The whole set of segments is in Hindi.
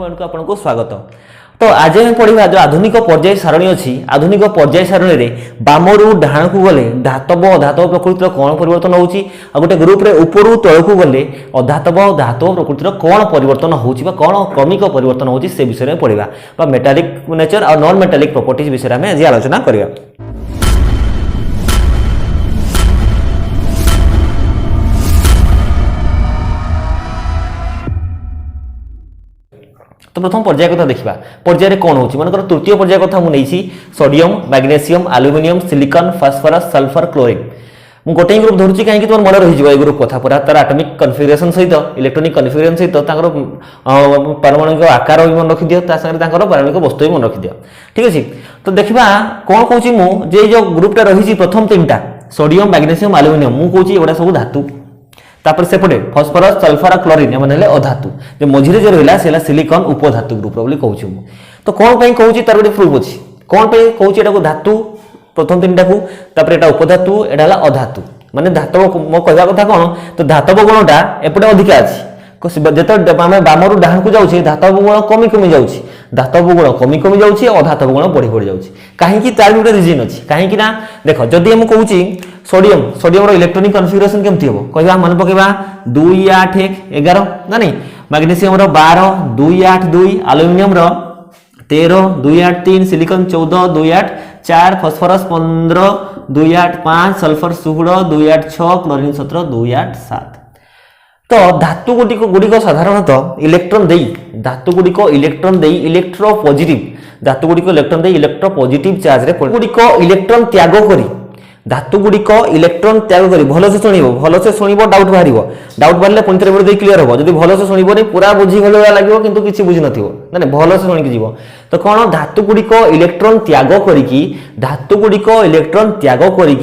पॉइंट को आपको स्वागत। तो आज हम पढ़ा जो आधुनिक पर्याय सारणी अच्छी आधुनिक पर्याय सारणी में बामरू डाण को गले धातव धातव प्रकृतिर कौन परिवर्तन होची आ गोटे ग्रुप रे उपरू तल को गले अधातव धातव प्रकृतिर कौन परिवर्तन होची बा कौन क्रमिक परिवर्तन होची से विषय में पढ़ा बा मेटालिक नेचर और नॉन मेटालिक प्रॉपर्टीज विषय में आज आलोचना करबा। तो प्रथम पर्याय कथा देखा पर्याय कौन होची मानकर तृतीय पर्याय कथा मुझे sodium magnesium aluminium silicon phosphorus sulphur chlorine मु गोटे ग्रुप धरुची कहीं तुम मन रही ग्रुप कथा पूरा तार एटॉमिक कन्फिगरेशन सहित इलेक्ट्रॉनिक कन्फिगरेशन सहित पारमाणविक आकार भी मन रखी दियो पारमाणविक वस्तु भी मन रखी दियो। ठीक अच्छे तो देखा कौन कहूँ मुझे जो ग्रुपटा रही प्रथम तीनटा सोडियम मैग्नेशियम एल्युमिनियम मुझे कहूँ एगुड़ा सब धातु तापर सेपटे फॉस्फोरस सल्फर क्लोरीन एम अधातु जो मझे जो रहा है सिलिकॉन उपधातु ग्रुप कहूँ तो कौन पे कहूँ तार गोटे प्रूफ अच्छी कौन पे कहूँ यहाँ धातु प्रथम तीन टाक यहाँ उपधातु यहाँ अधातु माने धातव मो कहवा कथा कौन तो धातव गुणटा एपटे अधिका अच्छी जो आम बामरू डाण को जाऊे धातव गुण कमी कमी जाऊँगी धातव गुण कमी कमी जाऊँगी और धातव गुण बढ़ी बढ़ी जाऊँगी कहीं तार गोटे रिजन अच्छी कहीं देख जदि मुझे कहूँ सोडियम सोडियम इलेक्ट्रॉनिक कन्फिगरेशन केमती हम कहवा मन पकेबा 2 8 1 11 ना नहीं magnesium 12 2 8 2 aluminium 13 2 8 3 silicon 14 2 8 4 phosphorus 15 2 8 5 sulphur 16 2 8 6 chlorine 17 2 8 7 तो धातु गुड़िक साधारणतः इलेक्ट्रॉन दे धातु गुड़िक इलेक्ट्रॉन दे इलेक्ट्रोपॉजिटिव धातु गुड़िक इलेक्ट्रॉन दे इलेक्ट्रोपॉजिटिव चार्ज रे गुड़िक इलेक्ट्रॉन त्याग करी धातु गुड़िक इलेक्ट्रॉन त्याग करी भलसे शुणव डाउट बाहर पुणी थे बोर्ड क्लीयर हम जब भलसे शुणवनी पूरा बुझी गला लगे कि किसी बुझी ना ना भलसे शुणिकी जीव तो कौन धातु गुड़िक इलेक्ट्रॉन त्याग करी धातु गुड़िक इलेक्ट्रॉन त्याग करी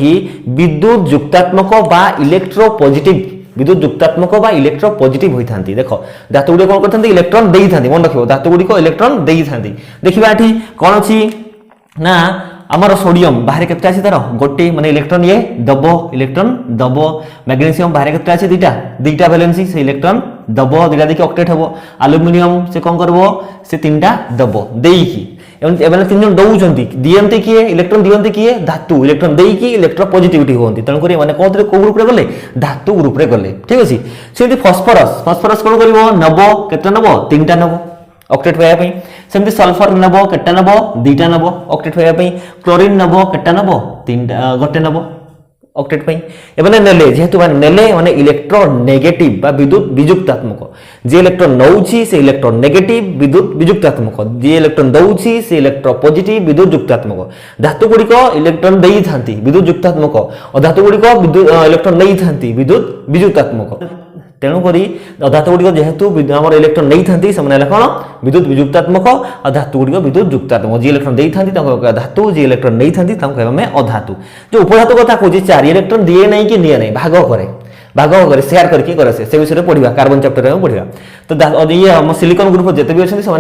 विद्युत युक्तात्मक बा इलेक्ट्रोपॉजिटिव विद्युत युक्तात्मक बा इलेक्ट्रोपॉजिटिव होता देख धातु गुड़िक कौन करते इलेक्ट्रॉन दे था मन रख धातु गुड़िक इलेक्ट्रॉन दे था देखा ये कौन अच्छी ना आमर सोडियम बाहर केते अछि तार गोटे माने इलेक्ट्रॉन ये दब इलेक्ट्रॉन दब मैग्नेशियम बाहर केते अछि दीटा वैलेंसी से इलेक्ट्रॉन दब दीटा देखि ऑक्टेट हबो एल्युमिनियम से कोन करबो से तीनटा दब देईकी एवं तीन जन दउचंती दियंती किए इलेक्ट्रॉन दियंती किए धातु इलेक्ट्रॉन देईकी इलेक्ट्रोपॉजिटिविटी होंती तण करी माने कोथरे को ग्रुप रे गले धातु ग्रुप रे गले। ठीक अछि सेति फास्फोरस कोन करबो नबो केते नबो तीनटा नबो ऑक्टेट पाइबा सेमती सल्फर नब केटा नब दीटा नब ऑक्टेट पाइबा क्लोरीन नब केटा नब तीनटा गोटे नब ऑक्टेट पाई एबने नेले जेहेतु नेले माने इलेक्ट्रोनेगेटिव बा विद्युत विजुक्तात्मक जे इलेक्ट्रॉन नउची से इलेक्ट्रॉन नेगेटिव विद्युत विजुक्तात्मक जे इलेक्ट्रॉन दउची से इलेक्ट्रोपॉजिटिव विद्युत युक्तात्मक धातु गुड़िक इलेक्ट्रॉन देई थांती विद्युत युक्तात्मक और धातु गुड़िक इलेक्ट्रॉन नहीं थांती विद्युत विजुक्तात्मक तेणुक धातु गुड़िक जेहेतु आम इलेक्ट्रॉन नहीं था कौन विद्युत विजुक्तात्मक और धातु गुड़िक विद्युत युक्तात्मक जी इलेक्ट्रॉन दे था धातु जी इलेक्ट्रॉन नहीं था कहमें अधातु जो उपधातु कथा कहूँ 4 इलेक्ट्रॉन दिए नहीं कि निए नहीं भाग करे शेयर करके करे से विषय में पढ़ा कार्बन चैप्टर में पढ़ा तो ये हम सिलिकॉन ग्रुप जिते भी अच्छे से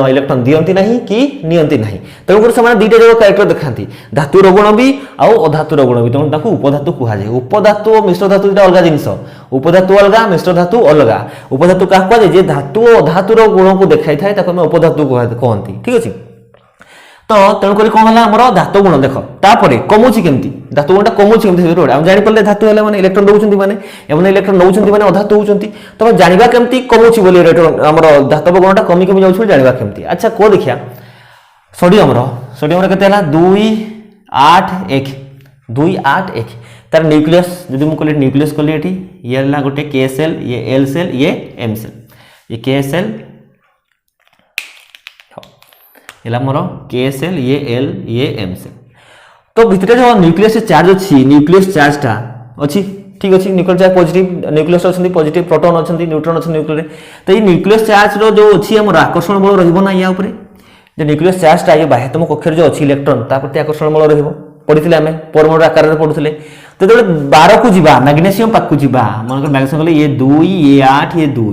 इलेक्ट्रॉन दियंती नहीं कि नियंती नहीं तेणुकर से दुईटा जो कैरेक्टर देखा धातुर गुण भी आउ अधातुर गुण भी तेणु उपधातु कहुए उपधातु और मिश्र धातु दुटा अलग जिनस उपधातु अलग मिश्र धातु अलग उपधातु क्या कहुए धातु और अधातुर गुण को देखा था उपधातु कहती। ठीक अच्छे तो तेणुक कौन है आम धातु गुण देख तापर कमुची केमती धातु गुणटा कमुची केमती आम जापर धातु है मैंने इलेक्ट्रॉन दौरान मैंने इलेक्ट्रॉन नौकरी मैंने अधातु होती तो जानवा केमती कमुची बोली आम धातव गुणटा कमी कमी जाऊँ जानवा केमती। अच्छा को देखिया सोडियम के 2 8 1 2 8 1 तार न्यूक्लियस जब मुझे न्यूक्लियस कली ये गोटे के सेल ये एल सेल ये एम सेल ये के सेल मोर के सेल ये एल ये एम सेल तो भितर जो न्यूक्लियस चार्ज अच्छी न्यूक्लियस चार्जटा अच्छी ठीक अच्छे न्यूक्लियस चार्ज पॉजिटिव न्यूक्लियस अच्छा पॉजिटिव प्रोटॉन अच्छा न्यूट्रॉन अच्छा न्यूक्लियर तो ये न्यूक्लियस चार्ज जो अच्छी आम आकर्षण बल रहा या जो न्यूक्लियस चार्जटा ये बाह्यतम कक्ष जो अच्छी इलेक्ट्रॉन प्रति आकर्षण बल रही आम परमाणु आकार में पढ़ुले तो जो 12 को जीवा मैग्नेशियम पाक को जीवा मन मैग्नेशियम ये 2 ये 8 ये 2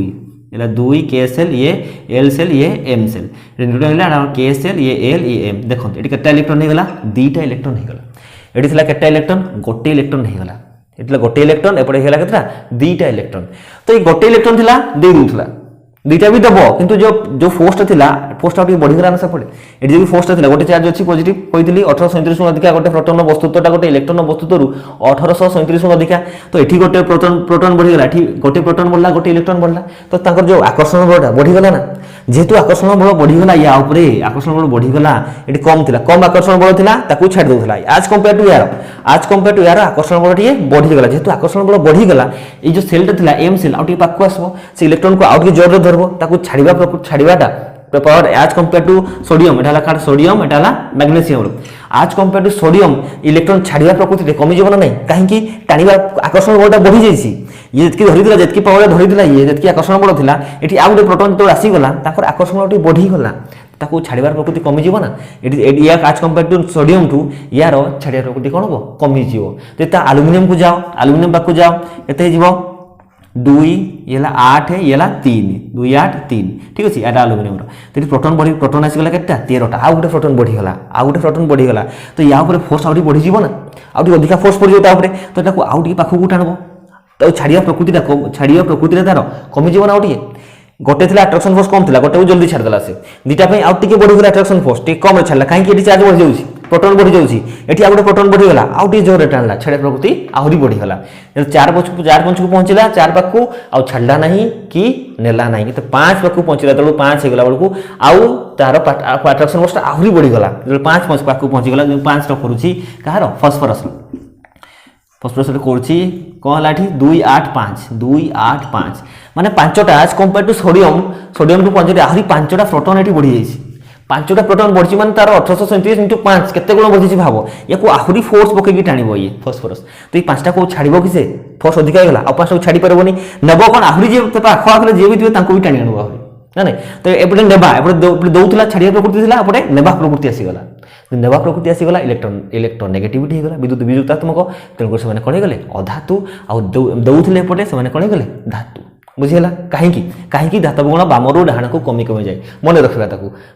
2 के सेल ये एल सेल ये एम सेल के सेल ये एल ये एम देखो ये केटा इलेक्ट्रॉन हो गला दीटा इलेक्ट्रॉन हो गला ये केटा इलेक्ट्रॉन गोटे इलेक्ट्रॉन हो गला ये गोटे इलेक्ट्रॉन एपटे हो गला दीटा इलेक्ट्रॉन तो ये गोटे इलेक्ट्रॉन थिला दे दूला दुईटा भी दब किंतु जो जो फोर्स था फोर्स बढ़ीगला ना सेपटे ये जो फोर्स था गोटे चार्ज अच्छी पॉजिटिव कहती 1837 अधिका गोटे प्रोटोन वस्तुत्वटा गोटे इलेक्ट्रॉन वस्तुत्व 1837 अधिका तो ये गोटे प्रोटोन बढ़ीगला गोटे प्रोटोन बढ़ला गोटे इलेक्ट्रॉन बढ़ला तो जो आकर्षण बलटा बढ़ीगला ना जेहेतु आकर्षण बल बढ़ीगला या आकर्षण बल बढ़ीगला ये कम आकर्षण बल था छाड़ दूसरा आज कंपेयर टू यार आकर्षण बल टे बढ़ीगला जेहेतु आकर्षण बल बढ़ीगला ये जो सेलटा था एम सेल आगे पाक आसो से इलेक्ट्रॉन को आउट जोर धरब छाड़ाटा power as compared to sodium एटा कार्ड सोडियम एटा magnesium as compared to sodium electron छाड़ा प्रकृति कमिज ना नहीं कहीं टाणिबा आकर्षण बलटा बढ़ी जाइए ये जी धरीला जी पावर धरीला ये जी आकर्षण बल था ये आउ गोटे प्रोटोन जो आसीगला आकर्षण बल बढ़ीगला ताको छाड़ार प्रकृति कमिज ना ये आज कंपेयर टू सोडियम टू यार छाड़ा प्रकृति कौन हम कमिज तो आलुमिनियम को जाओ आलुमिनियम पाक जाओ एत दुई ये 8 ये 3 2 8 3 ठीक अच्छे यहाँ आलुमिनियम तो प्रोटोन बढ़ी प्रोटोन आसीगला के 13टा आउ गोटे प्रोटोन बढ़ीगला आउ गोटे प्रोटोन बढ़ीगला तो या फोर्स आउट बढ़ीज ना आउट अधिका फोर्स पड़ जाए तो यहाँ आउ पाखक टाणब तो छाड़ा प्रकृति तार कमिज ना आउ गोटे अट्राक्शन फोर्स कम था गोटे जल्दी छाड़देला से दुटा आउ टे बढ़ीगला अट्राक्शन फोर्स टे कम छाड़ा कहीं चार्ज बढ़ी जाऊँगी प्रोटोन बढ़ी जाऊँगी ये आउ गोटे प्रोटोन बढ़ीगला आउ टे जोर टाणला छाड़ा प्रकृति आहरी बढ़ीगला 4 पंच को पहुँचला 4 पाक आउ छाड़ा ना कि नेला ना तो 5 पाक पहुँचला जो 5 होगा बेलू आउ तार अट्राक्शन फोर्स आहरी बढ़ीगला जो 5 पाक पहुँचीगला 5 करुच्ची कहार फस्फरस फस्फरस करुच्ची कौन है 2 8 5 2 8 5 माने 5टा as compared to sodium to 5 आहरी 5टा प्रोटोन ये बढ़ी जाइए 5टा प्रोटोन बढ़ी मान तार 1837 इंटू 5 केते गुण बढ़ी भाव या आहरी फोर्स पकईकि टाणब ये फस्फरस तो ये 5टा को छाड़ कि से फोर्स अधिक होगा आ 5टा को छाड़ी पारबनी नब कौन आहरी जी आख आखरे जी भी थे भी टाणी आणब आहरी ना नहीं तो एपटे नेबा एपटे दौला छाड़ा प्रकृति था एपटे नेबा प्रकृति आसीगला नेबा प्रकृति आसीगला इलेक्ट्रॉन नेगेटिविटी होगा विद्युत विद्युतात्मक तेणुकर से कौन अधातु आउ दौले एपटे से कौन धातु बुझीगला कहीं धातव गुण बामरू डाण को कमी कमी जाए मन रखा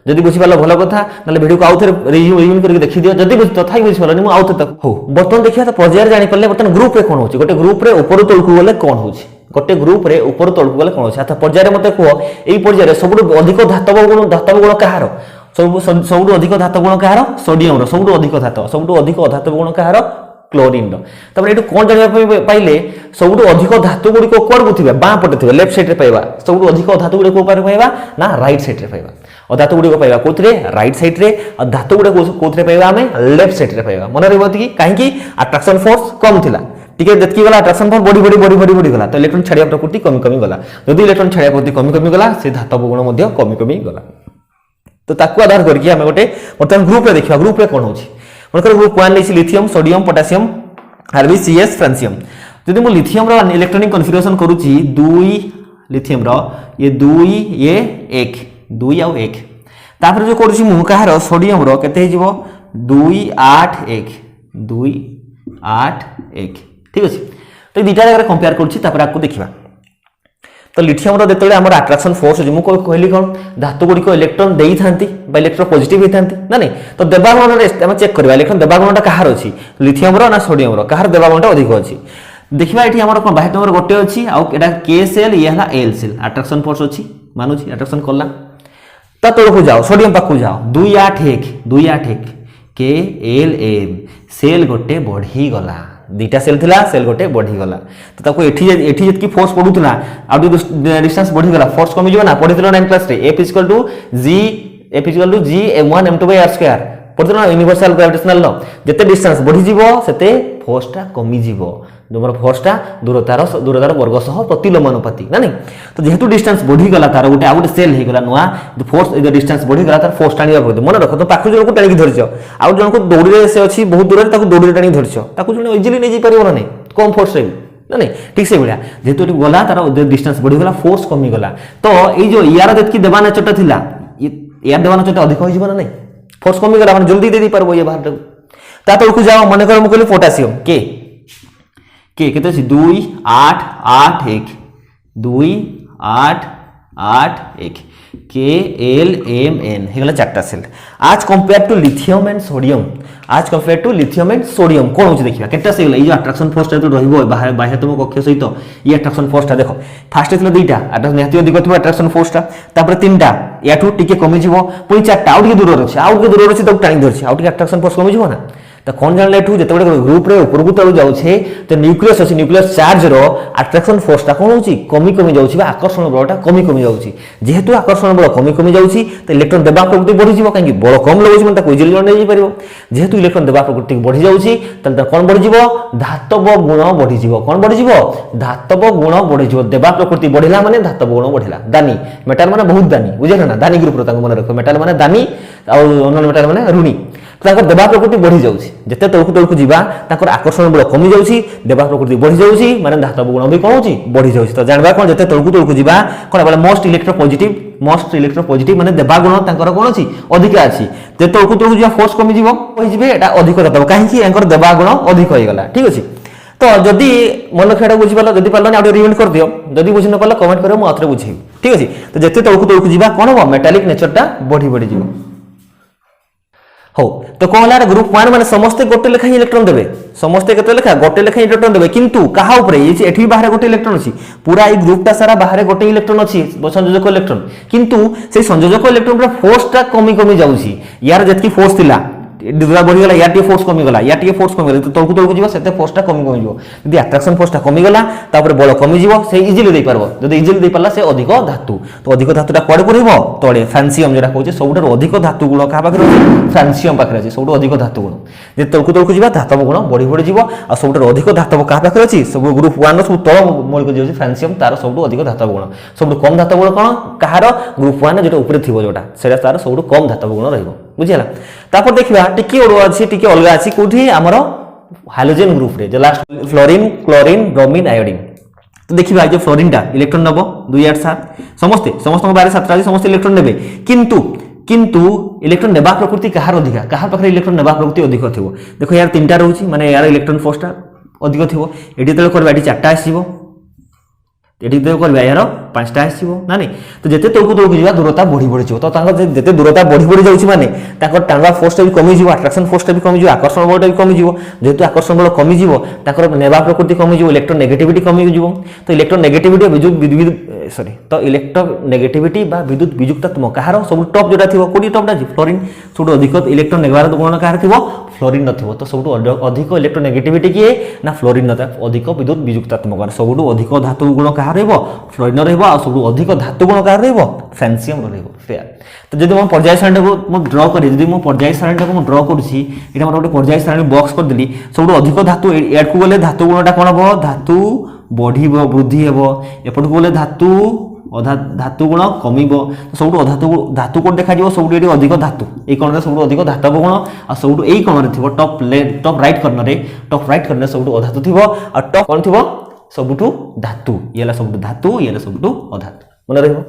जब बुझीपार भल कथा ना भिडियो को आउ थे रिव्यू करके देखी दियो जब तथा बुझीपारे मुझे आउ थे हो बर्तमान देखिए तो पर्यायर जापारे बर्तमान ग्रुप रे कौन हो गोटे ग्रुप रे ऊपर तौक गले कौन हो गोटे ग्रुप रे ऊपर तौक गले कौन हो पर्यायर मत कह यही पर्यायर सब अधिक धातव गुण कहार सब अधिक धातव गुण कहार सोडियम सब अधिक धातव सब अधिक अधातव गुण कहार क्लोरीन ये कौन जानते पाइले सब अधिक धातु गुड़िक कौन को थे बाँ पटे थे लेफ्ट सैड्रे पाइबा सब अधिक धातु गुड़िक पाइबा ना राइट सैड्रे पाइबा अधातु गुड़िक पाइबा कौन राइट सैड्रे धातु गुड़िक कौन पाइबा आम लेफ्ट सैड्रे पाइबा मन रही कहीं अट्राक्शन फोर्स कम था टिके जितकी गला अट्राक्शन फोर्स बढ़ी बढ़ी बढ़ी बढ़ी बढ़ी गला तो इलेक्ट्रॉन छाड़ा प्रकृति कमी कमी गला जदि इलेक्ट्रॉन छाड़ा प्रकृति कमी कमी गला से धातव गुण कमी कमी गला तो ताकू आधार करके आम गोटे बर्तमान ग्रुप रे देखा ग्रुप रे कौन हो ग्रुप 1 नहीं lithium sodium potassium RB CS francium जदि मु लिथियम रो इलेक्ट्रॉनिक कन्फिगरेशन करूची 2 लिथियम रो ये 2 ये 1 2 आउ 1 तापर जो करूची मु कहार सोडियम रो केते हिजबो 2 8 1 2 8 1 ठीक अछि तो दुटा जगह कंपेयर करूची तापर आपको देखिबा तो लिथियम रो देतले हमर अट्रैक्शन फोर्स हो मु कहली कोन धातु गुडी को इलेक्ट्रॉन देई थांती बा इलेक्ट्रॉन पॉजिटिव हेतांती ना नहीं तो देबागुण रे हम चेक करबा इलेक्ट्रॉन देबागुणटा कहार अछि लिथियम रो ना सोडियम रो कहार देबागुणटा अधिक अछि देखिबा एठी हमर कोन बाह्य नंबर गोटे अछि आ एटा के सेल ये हला एल सेल अट्रैक्शन फोर्स अछि मानुछि अट्रैक्शन करला त तोड़ को जाओ सोडियम पाकु जाओ 2 8 1 के एल एम सेल गोटे बढ़ी गला दुटा सेल थिला सेल गोटे बढ़ी गला तो ताको एठी जतकी फोर्स पडुतला आ डिस्टेंस बढ़ी गला फोर्स कमी जबना पढितलो 9 क्लास रे F = g m1 m2/r² पढितलो यूनिवर्सल ग्रेविटेशनल लॉ जते डिस्टेंस बढ़ी जीवो सेते फोर्सटा कमी जीवो जोमर फोर्सटा दूरतार वर्ग सह प्रतिलोमानुपाती ना नहीं तो जेहेतु डिस्टेंस बढ़ी गला तार गोटे आ गोटे सेल हे गला नुआ जो फोर्स जो डिस्टेंस बढ़ी गला तार फोर्स टाणिबा पड़े मन रख तो पाखु जन को टाणी धरछ आ जन को दौड़ी से अछि बहुत दूर रे ताको दौड़ी टाणी धरछ ताको जन इजीली नै जी परिबो ना नहीं कम फोर्स रे ना नहीं ठीक से भलिया जेहेतु गला तार डिस्टेंस बढ़ी गला फोर्स कमी गला तो ए जो यार देत की देवाना चटा थिला यार देवाना चटा अधिक होई जीवन नहीं फोर्स कमी गला माने जल्दी दे दी परबो ये बाहर ता तोड़ को जाओ मन कर मु कहली पोटेशियम के केते 2 8 8 1 2 8 8 1 KLMN हेगला चारटा shell as compared to lithium and sodium as compared to lithium and sodium कोन होची देखिबा केटा सेल ई जो अट्रैक्शन फोर्स ता रहिबो बाह्यतम कक्ष सहित ई अट्रैक्शन फोर्स ता देखो फास्ट एतला दुईटा अट्रैक्शन नेहति अधिक थिबा अट्रैक्शन फोर्स ता तापर तीनटा याठू टिके कमी जिवो पुनी चारटा आउट के दूर रहछि आउट के दूर रहछि त टाइम धरछि आउट के अट्रैक्शन फोर्स कमी जिवो ना तो कौन जान लेठू जते बडे ग्रुप रे ऊपर को तळु जाउछे तो न्यूक्लियस अछि न्यूक्लियस चार्ज रो अट्रैक्शन फोर्स ता कोन होछि कमी कमी जाउछि बा आकर्षण बलटा कमी कमी जाउछि जेहेतु आकर्षण बल कमी कमी जाउछि तो इलेक्ट्रॉन देबा प्रकृति बढ़ी जिवो काहे बल कम लगुछि मन ता कोइ जिल नै परिबो जेहेतु इलेक्ट्रॉन देबा प्रकृति बढ़ी जाउछि त कोन बढ़ी जिवो धातव गुण बढ़ी जिवो कोन बढ़ी जिवो धातव गुण बढ़ी जिवो देबा प्रकृति बढ़िला माने धातव गुण बढ़िला दानी मेटल माने बहुत दानी बुझिला ना दानी ग्रुप रो तांग मन रखो मेटल माने दानी आ नॉन मेटल माने ऋणी ताकर देबा प्रकृति बढ़ी जाउछि जते तळकु जीवा ताकर आकर्षण बल कमी जाउछि देबा प्रकृति बढ़ी जाउछि माने धातव गुण भी कोन होछि बढ़ी जाउछि तो जानबा कोन जते तळकु जीवा कोन बले मोस्ट इलेक्ट्रोपॉजिटिव माने देबा गुण ताकर कोन अछि अधिक अछि जे तळकु जीवा फोर्स कमी जीवो होई जिवे एटा अधिक धातव काहे कि एंकर देबा गुण अधिक होई गला ठीक अछि तो जदी मन खेडा बुझि पालो जदी पालो आ रिवाइंड कर दियो जदी बुझि न पालो कमेंट करियो म आथरे बुझेबी ठीक अछि तो जते तळकु जीवा कोन हो मेटालिक नेचरटा बढ़ी जीवो हो तो कहला ग्रुप 1 माने समस्त गोटे लेखा इलेक्ट्रॉन देबे समस्त केते लेखा गोटे लेखा इलेक्ट्रॉन देबे किंतु कहा ऊपर एठी बाहर गोटे इलेक्ट्रॉन अछि पूरा ई ग्रुपटा सारा बाहर गोटे इलेक्ट्रॉन अछि संयोजक इलेक्ट्रॉन किंतु से संयोजक इलेक्ट्रॉन रा फोर्सटा कमी जाउछि यार जतकी फोर्स थिला दूरा बढ़ी गला यार टी फोर्स कमी गला यार टी फोर्स कमी गला तो तळकु जीवा सेते फोर्सटा कमी जिवो यदि अट्रैक्शन फोर्सटा कमी गला तापर बल कमी जिवो से इजीली दे पारबो जदि इजीली दे पाला से अधिक धातु तो अधिक धातुटा कोड करबो तळे फ्रांसियम जेरा कहूचे सबुठार अधिक धातु गुण का पाखरे फ्रांसियम पाखरे अछि सबुठ अधिक धातु गुण जे तळकु जीवा धातव गुण बढ़ी जिवो आ सबुठार अधिक धातव का पाखरे अछि सब ग्रुप 1 रो सब तळ मौलिक जे अछि फ्रांसियम तार सबुठ अधिक धातव गुण सबुठ कम धातव गुण कोन कहार ग्रुप 1 जेटा ऊपर थिबो जोटा सेटा तार सबुठ कम धातव गुण रहइबो बुझिला तापर देखिबा टिके ओडो अछि टिके अलगा अछि कोठी हमरो हाइड्रोजन ग्रुप रे जे last fluorine chlorine bromine iodine तो देखिबा जे फ्लोरीन टा इलेक्ट्रॉन नबो 2 8 7 समस्त बारे 7 समस्त इलेक्ट्रॉन नेबे किंतु इलेक्ट्रॉन नेबा प्रकृति कहार पाखरे इलेक्ट्रॉन नेबा प्रकृति अधिक थिबो देखो यार तीनटा रहउची माने यार इलेक्ट्रॉन फोर्सटा अधिक थिबो एडी तळे करबा एडी चारटा आसीबो एडी तळे करबा यार पांचटा आसीबो ना नहीं तो जते तळकु जीवा दूरता बढ़ी जिवो तो तांको जते दूरता बढ़ी जाउची माने ताकर टांगा फोर्सटा भी कमी जिवो अट्रैक्शन फोर्सटा भी कमी जिवो आकर्षण बलटा भी कमी जिवो जेतु आकर्षण बल कमी जिवो ताकर नेबा प्रकृति कमी जिवो इलेक्ट्रॉन नेगेटिविटी कमी जिवो तो इलेक्ट्रॉन नेगेटिविटी इलेक्ट्रॉन नेगेटिविटी बा विद्युत विजुक्तत्व कहार सब टॉप जोटा थिबो कोडी टॉपटा जी फ्लोरीन सब अधिक इलेक्ट्रॉन नेबार गुण कहार थिबो फ्लोरीन नथिबो तो सब अधिक इलेक्ट्रॉन नेगेटिविटी किए ना फ्लोरीन नता अधिक विद्युत विजुक्तत्व सब अधिक धातु गुण कहार रहबो फ्लोरीन रहबो आ सब अधिक धातु गुण कहार रहबो फ्रांसियम रहबो फेयर तो जदि हम पर्याय सारणी को म ड्रा करी जदि म पर्याय सारणी को म ड्रा करूची एटा हमर गोटे पर्याय सारणी बॉक्स कर देली सब अधिक धातु एड को गले धातु गुणटा कोन हबो धातु बढ़ीबो वृद्धि हेबो एपट को गले धातु गुण कमिबो तो सब धातु कोन देखा जिवो सब एडी अधिक धातु ए कोन रे सब अधिक धातव गुण आ सब एई कोन रे थिबो टॉप राइट कॉर्नर सब अधातु थिबो आ टॉप कोन थिबो सबुठु धातु येला सबुठु धातु येला सबुठु अधातु मन रहबो।